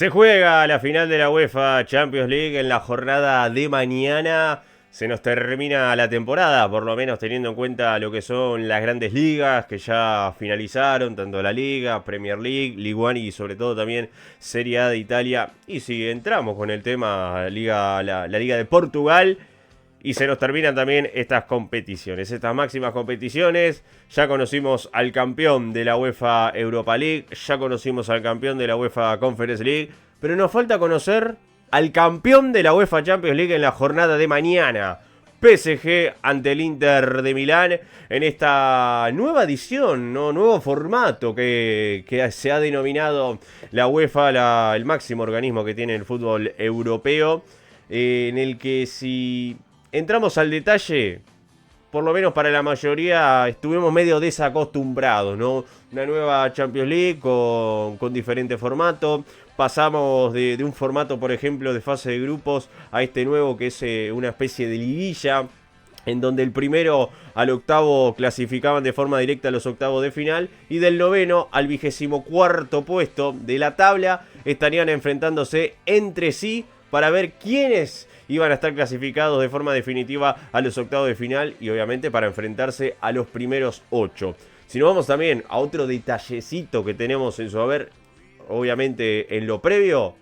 Se juega la final de la UEFA Champions League en la jornada de mañana. Se nos termina la temporada, por lo menos teniendo en cuenta lo que son las grandes ligas que ya finalizaron, tanto la Liga, Premier League, Ligue 1 y sobre todo también Serie A de Italia. Y si entramos con el tema la Liga de Portugal, y se nos terminan también estas competiciones, estas máximas competiciones. Ya conocimos al campeón de la UEFA Europa League, ya conocimos al campeón de la UEFA Conference League, pero nos falta conocer al campeón de la UEFA Champions League en la jornada de mañana. PSG ante el Inter de Milán en esta nueva edición, ¿no? Nuevo formato que se ha denominado la UEFA, el máximo organismo que tiene el fútbol europeo, en el que si entramos al detalle, por lo menos para la mayoría estuvimos medio desacostumbrados, ¿no? Una nueva Champions League con diferente formato. Pasamos de un formato, por ejemplo, de fase de grupos a este nuevo que es una especie de liguilla, en donde el primero al octavo clasificaban de forma directa a los octavos de final, y del noveno al 24º puesto de la tabla estarían enfrentándose entre sí para ver quiénes iban a estar clasificados de forma definitiva a los octavos de final y obviamente para enfrentarse a los primeros 8. Si nos vamos también a otro detallecito que tenemos en su haber, obviamente en lo previo,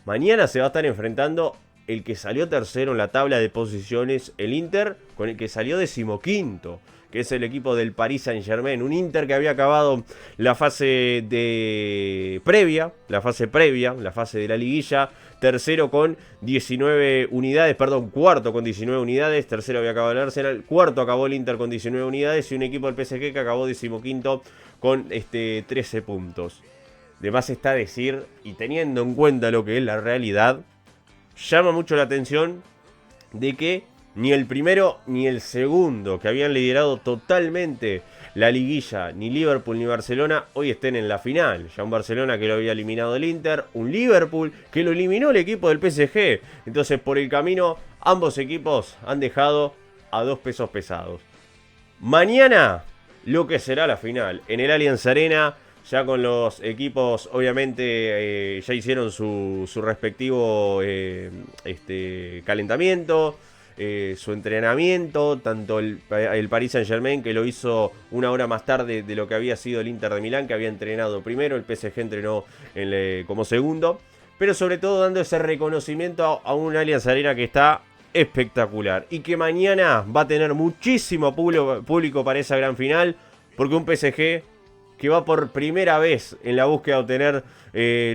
mañana se va a estar enfrentando el que salió tercero en la tabla de posiciones, el Inter, con el que salió decimoquinto, que es el equipo del Paris Saint-Germain. Un Inter que había acabado la fase previa, la fase de la liguilla, tercero con 19 unidades, cuarto con 19 unidades, tercero había acabado el Arsenal, cuarto acabó el Inter con 19 unidades y un equipo del PSG que acabó decimoquinto con 13 puntos. De más está decir, y teniendo en cuenta lo que es la realidad, llama mucho la atención de que ni el primero ni el segundo, que habían liderado totalmente la liguilla, ni Liverpool ni Barcelona, hoy estén en la final. Ya un Barcelona que lo había eliminado el Inter, un Liverpool que lo eliminó el equipo del PSG. Entonces por el camino ambos equipos han dejado a dos pesos pesados. Mañana lo que será la final en el Allianz Arena, ya con los equipos obviamente ya hicieron su respectivo calentamiento, su entrenamiento, tanto el Paris Saint-Germain, que lo hizo una hora más tarde de lo que había sido el Inter de Milán, que había entrenado primero, el PSG entrenó como segundo, pero sobre todo dando ese reconocimiento a un Allianz Arena que está espectacular y que mañana va a tener muchísimo público para esa gran final, porque un PSG que va por primera vez en la búsqueda de obtener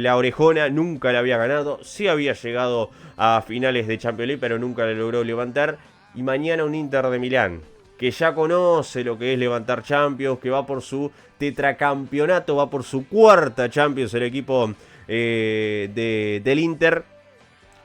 la orejona, nunca la había ganado, sí había llegado a finales de Champions League, pero nunca la logró levantar. Y mañana un Inter de Milán, que ya conoce lo que es levantar Champions, que va por su tetracampeonato, va por su cuarta Champions el equipo del Inter,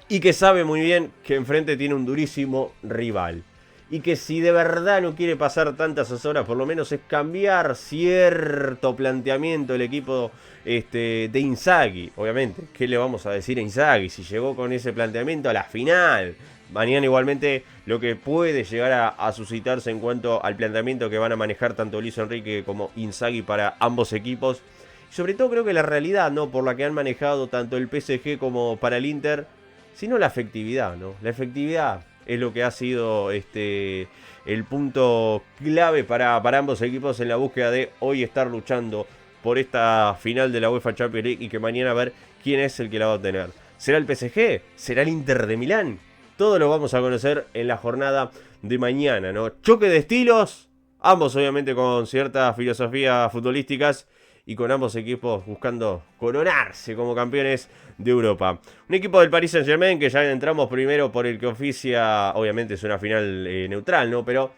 y que sabe muy bien que enfrente tiene un durísimo rival. Y que si de verdad no quiere pasar tantas horas, por lo menos es cambiar cierto planteamiento el equipo de Inzaghi. Obviamente, ¿qué le vamos a decir a Inzaghi si llegó con ese planteamiento a la final? Mañana igualmente lo que puede llegar a suscitarse en cuanto al planteamiento que van a manejar tanto Luis Enrique como Inzaghi para ambos equipos. Y sobre todo creo que la realidad, ¿no?, por la que han manejado tanto el PSG como para el Inter, sino la efectividad, ¿no? La efectividad es lo que ha sido el punto clave para ambos equipos en la búsqueda de hoy estar luchando por esta final de la UEFA Champions League y que mañana a ver quién es el que la va a obtener. ¿Será el PSG? ¿Será el Inter de Milán? Todo lo vamos a conocer en la jornada de mañana, ¿no? Choque de estilos, ambos obviamente con ciertas filosofías futbolísticas y con ambos equipos buscando coronarse como campeones de Europa. Un equipo del Paris Saint-Germain que ya entramos primero por el que oficia, obviamente es una final neutral, ¿no? Pero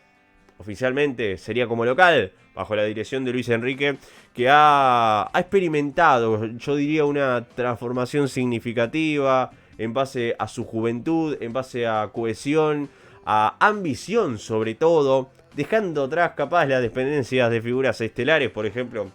oficialmente sería como local, bajo la dirección de Luis Enrique, que ha experimentado, yo diría, una transformación significativa en base a su juventud, en base a cohesión, a ambición sobre todo, dejando atrás capaz las dependencias de figuras estelares, por ejemplo,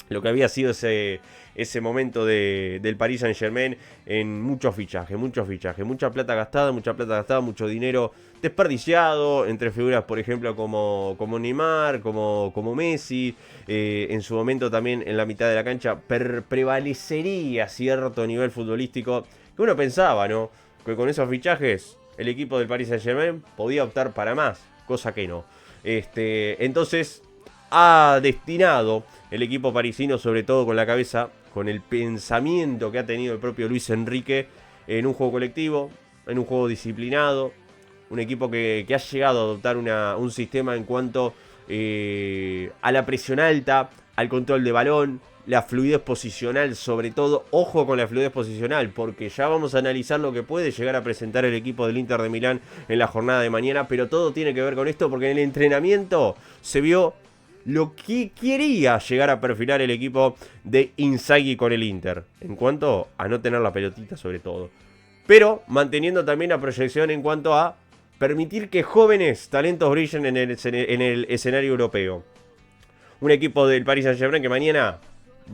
lo que había sido ese momento del Paris Saint-Germain en muchos fichajes, mucha plata gastada, mucho dinero desperdiciado entre figuras, por ejemplo, como Neymar, como Messi. En su momento también en la mitad de la cancha prevalecería cierto nivel futbolístico que uno pensaba, ¿no? Que con esos fichajes el equipo del Paris Saint-Germain podía optar para más, cosa que no. Entonces ha destinado el equipo parisino, sobre todo con la cabeza, con el pensamiento que ha tenido el propio Luis Enrique, en un juego colectivo, en un juego disciplinado, un equipo que ha llegado a adoptar un sistema en cuanto a la presión alta, al control de balón, la fluidez posicional, sobre todo. Ojo con la fluidez posicional, porque ya vamos a analizar lo que puede llegar a presentar el equipo del Inter de Milán en la jornada de mañana, pero todo tiene que ver con esto, porque en el entrenamiento se vio lo que quería llegar a perfilar el equipo de Inzaghi con el Inter, en cuanto a no tener la pelotita sobre todo, pero manteniendo también la proyección en cuanto a permitir que jóvenes talentos brillen en el escenario europeo. Un equipo del Paris Saint-Germain que mañana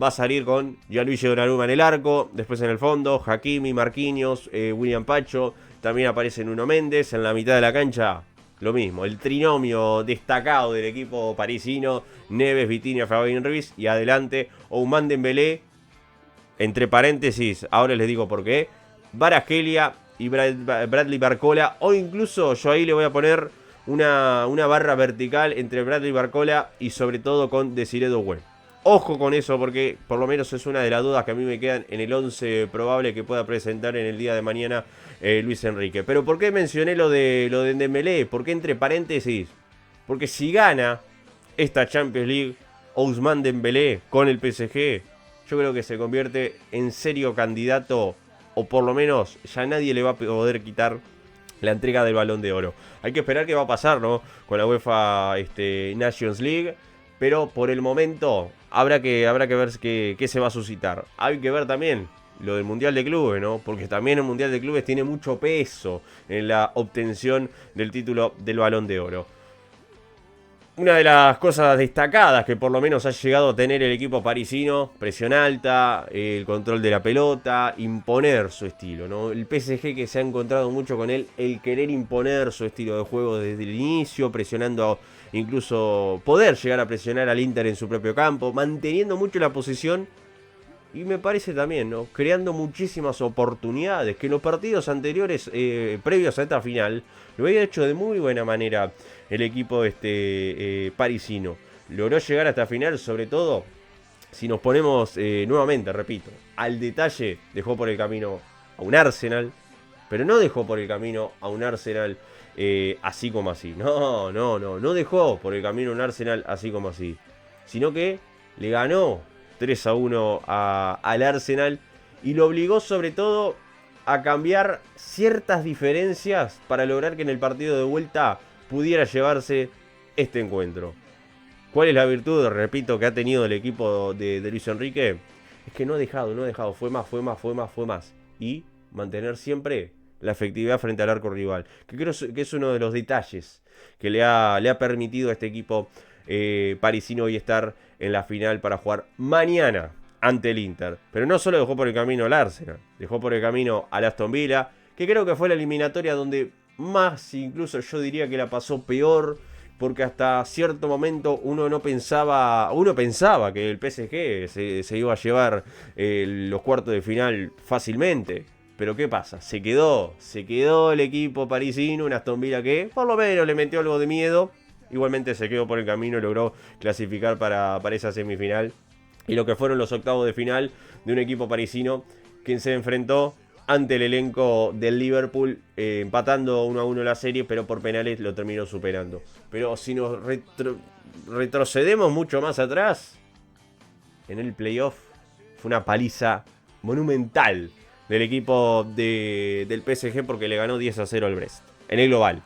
va a salir con Gianluigi Donnarumma en el arco, después en el fondo Hakimi, Marquinhos, William Pacho, también aparece Nuno Méndez en la mitad de la cancha. Lo mismo, el trinomio destacado del equipo parisino: Neves, Vitinha, Fabián Ruiz, y adelante Ousmane Dembélé, entre paréntesis, ahora les digo por qué, Kvaratskhelia y Bradley Barcola, o incluso yo ahí le voy a poner una barra vertical entre Bradley Barcola y sobre todo con Desiré Doué. Ojo con eso, porque por lo menos es una de las dudas que a mí me quedan en el 11 probable que pueda presentar en el día de mañana Luis Enrique. Pero ¿por qué mencioné lo de Dembélé? ¿Por qué entre paréntesis? Porque si gana esta Champions League Ousmane Dembélé con el PSG, yo creo que se convierte en serio candidato, o por lo menos ya nadie le va a poder quitar la entrega del Balón de Oro. Hay que esperar qué va a pasar, ¿no?, con la UEFA Nations League. Pero por el momento habrá que ver qué se va a suscitar. Hay que ver también lo del Mundial de Clubes, ¿no? Porque también el Mundial de Clubes tiene mucho peso en la obtención del título del Balón de Oro. Una de las cosas destacadas que por lo menos ha llegado a tener el equipo parisino: presión alta, el control de la pelota, imponer su estilo, ¿no? El PSG, que se ha encontrado mucho con él, el querer imponer su estilo de juego desde el inicio, presionando, incluso poder llegar a presionar al Inter en su propio campo, manteniendo mucho la posesión. Y me parece también, ¿no?, creando muchísimas oportunidades, que en los partidos anteriores, previos a esta final, lo había hecho de muy buena manera el equipo parisino. Logró llegar hasta final, sobre todo, si nos ponemos nuevamente, repito, al detalle. Dejó por el camino a un Arsenal, pero no dejó por el camino a un Arsenal así como así. No dejó por el camino a un Arsenal así como así, sino que le ganó 3-1 al Arsenal, y lo obligó sobre todo a cambiar ciertas diferencias para lograr que en el partido de vuelta pudiera llevarse este encuentro. ¿Cuál es la virtud, repito, que ha tenido el equipo de Luis Enrique? Es que no ha dejado, fue más. Y mantener siempre la efectividad frente al arco rival, que creo que es uno de los detalles que le ha permitido a este equipo parisino hoy estar en la final para jugar mañana ante el Inter. Pero no solo dejó por el camino al Arsenal, dejó por el camino al Aston Villa, que creo que fue la eliminatoria donde más, incluso yo diría que la pasó peor, porque hasta cierto momento uno pensaba que el PSG se iba a llevar los cuartos de final fácilmente. Pero ¿qué pasa? Se quedó el equipo parisino, un Aston Villa que por lo menos le metió algo de miedo. Igualmente se quedó por el camino y logró clasificar para esa semifinal. Y lo que fueron los octavos de final de un equipo parisino que se enfrentó ante el elenco del Liverpool, empatando 1-1 la serie, pero por penales lo terminó superando. Pero si nos retrocedemos mucho más atrás, en el playoff fue una paliza monumental del equipo del PSG, porque le ganó 10-0 al Brest. En el global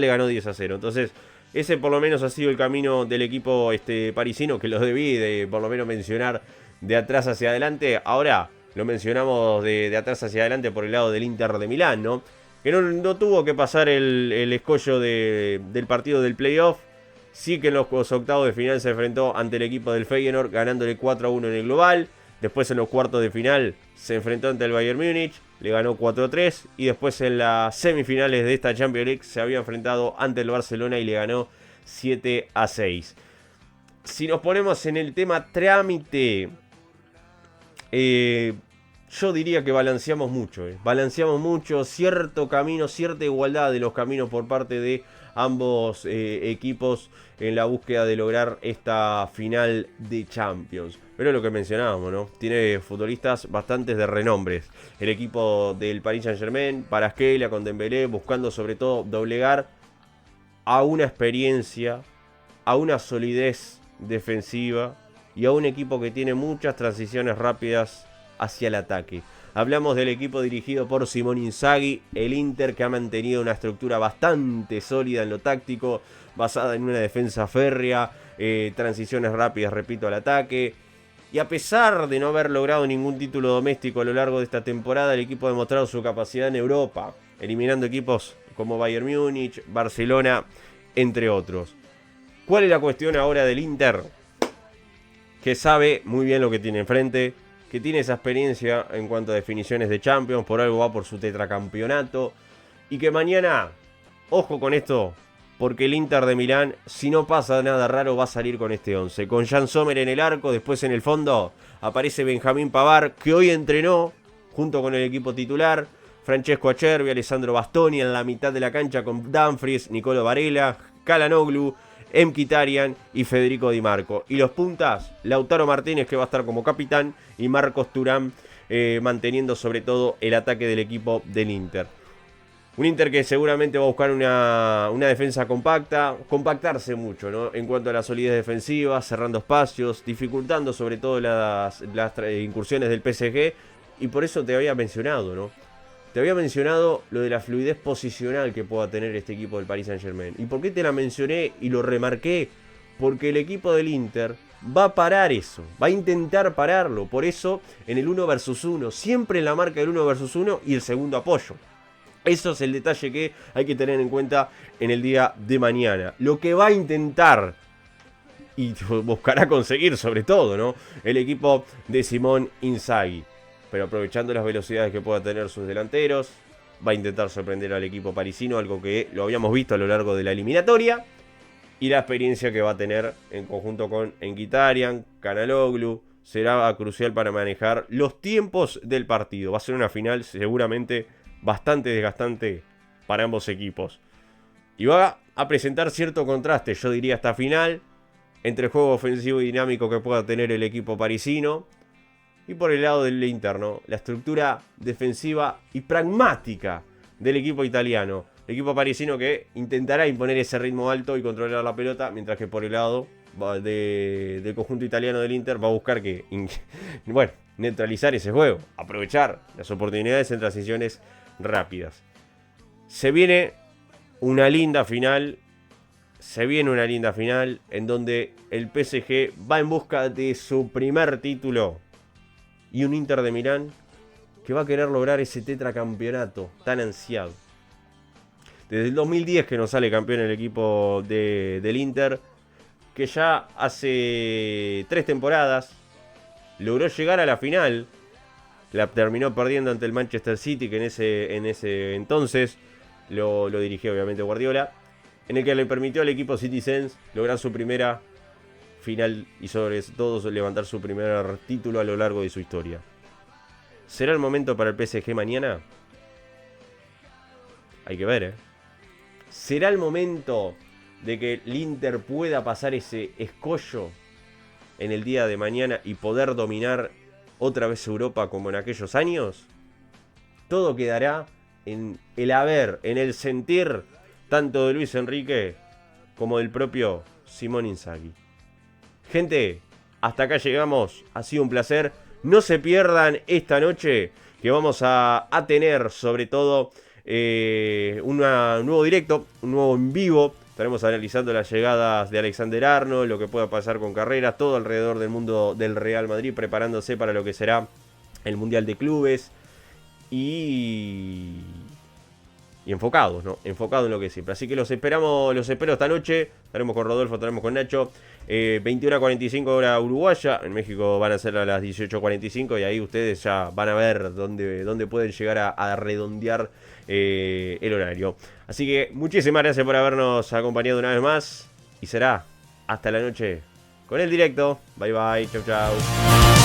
le ganó 10-0. Entonces, ese por lo menos ha sido el camino del equipo parisino, que lo debí de por lo menos mencionar de atrás hacia adelante. Ahora lo mencionamos de atrás hacia adelante por el lado del Inter de Milán, ¿no? Que no tuvo que pasar el escollo del partido del playoff, Sí que en los octavos de final se enfrentó ante el equipo del Feyenoord, ganándole 4-1 en el global. Después en los cuartos de final se enfrentó ante el Bayern Múnich, le ganó 4-3. Y después en las semifinales de esta Champions League se había enfrentado ante el Barcelona y le ganó 7-6. Si nos ponemos en el tema trámite, yo diría que balanceamos mucho. Balanceamos mucho, cierto camino, cierta igualdad de los caminos por parte de ambos equipos en la búsqueda de lograr esta final de Champions. Pero lo que mencionábamos, ¿no? Tiene futbolistas bastantes de renombres. El equipo del Paris Saint-Germain, Kvaratskhelia con Dembélé, buscando sobre todo doblegar a una experiencia, a una solidez defensiva y a un equipo que tiene muchas transiciones rápidas hacia el ataque. Hablamos del equipo dirigido por Simone Inzaghi, el Inter, que ha mantenido una estructura bastante sólida en lo táctico, basada en una defensa férrea, transiciones rápidas, repito, al ataque. Y a pesar de no haber logrado ningún título doméstico a lo largo de esta temporada, el equipo ha demostrado su capacidad en Europa, eliminando equipos como Bayern Múnich, Barcelona, entre otros. ¿Cuál es la cuestión ahora del Inter? Que sabe muy bien lo que tiene enfrente, que tiene esa experiencia en cuanto a definiciones de Champions, por algo va por su tetracampeonato, y que mañana, ojo con esto, porque el Inter de Milán, si no pasa nada raro, va a salir con este 11, con Jan Sommer en el arco, después en el fondo aparece Benjamín Pavard, que hoy entrenó junto con el equipo titular, Francesco Acerbi, Alessandro Bastoni en la mitad de la cancha con Dumfries, Nicolo Varela, Calhanoglu, Mkhitaryan y Federico Di Marco. Y los puntas, Lautaro Martínez, que va a estar como capitán, y Marcos Thuram manteniendo sobre todo el ataque del equipo del Inter. Un Inter que seguramente va a buscar una defensa compacta, compactarse mucho, ¿no? En cuanto a la solidez defensiva, cerrando espacios, dificultando sobre todo las incursiones del PSG. Y por eso te había mencionado, ¿no? Te había mencionado lo de la fluidez posicional que pueda tener este equipo del Paris Saint-Germain. ¿Y por qué te la mencioné y lo remarqué? Porque el equipo del Inter va a parar eso, va a intentar pararlo. Por eso en el 1 versus 1, siempre en la marca del 1 versus 1 y el segundo apoyo. Eso es el detalle que hay que tener en cuenta en el día de mañana. Lo que va a intentar y buscará conseguir sobre todo, ¿no? El equipo de Simone Inzaghi. Pero aprovechando las velocidades que pueda tener sus delanteros, va a intentar sorprender al equipo parisino, algo que lo habíamos visto a lo largo de la eliminatoria, y la experiencia que va a tener en conjunto con Mkhitaryan, Calhanoglu, será crucial para manejar los tiempos del partido. Va a ser una final seguramente bastante desgastante para ambos equipos. Y va a presentar cierto contraste, yo diría, esta final, entre el juego ofensivo y dinámico que pueda tener el equipo parisino, y por el lado del interno, la estructura defensiva y pragmática del equipo italiano. El equipo parisino que intentará imponer ese ritmo alto y controlar la pelota, mientras que por el lado del conjunto italiano del Inter va a buscar neutralizar ese juego, aprovechar las oportunidades en transiciones rápidas. Se viene una linda final. En donde el PSG va en busca de su primer título. Y un Inter de Milán que va a querer lograr ese tetracampeonato tan ansiado. Desde el 2010 que no sale campeón el equipo del Inter, que ya hace 3 temporadas logró llegar a la final. La terminó perdiendo ante el Manchester City, que en ese entonces lo dirigía obviamente Guardiola, en el que le permitió al equipo Citizens lograr su primera final y sobre todo levantar su primer título a lo largo de su historia. ¿Será el momento para el PSG mañana? Hay que ver, ¿eh? ¿Será el momento de que el Inter pueda pasar ese escollo en el día de mañana y poder dominar otra vez Europa como en aquellos años? Todo quedará en el haber, en el sentir tanto de Luis Enrique como del propio Simone Inzaghi. Gente, hasta acá llegamos, ha sido un placer. No se pierdan esta noche que vamos a tener sobre todo un nuevo directo, un nuevo en vivo. Estaremos analizando las llegadas de Alexander Arnold, lo que pueda pasar con carreras, todo alrededor del mundo del Real Madrid, preparándose para lo que será el Mundial de Clubes. Y y enfocados, ¿no? Enfocados en lo que siempre. Así que los espero esta noche. Estaremos con Rodolfo, estaremos con Nacho. 21:45 hora uruguaya. En México van a ser a las 18:45 y ahí ustedes ya van a ver dónde pueden llegar a redondear el horario. Así que muchísimas gracias por habernos acompañado una vez más y será hasta la noche con el directo. Bye bye, chau chau.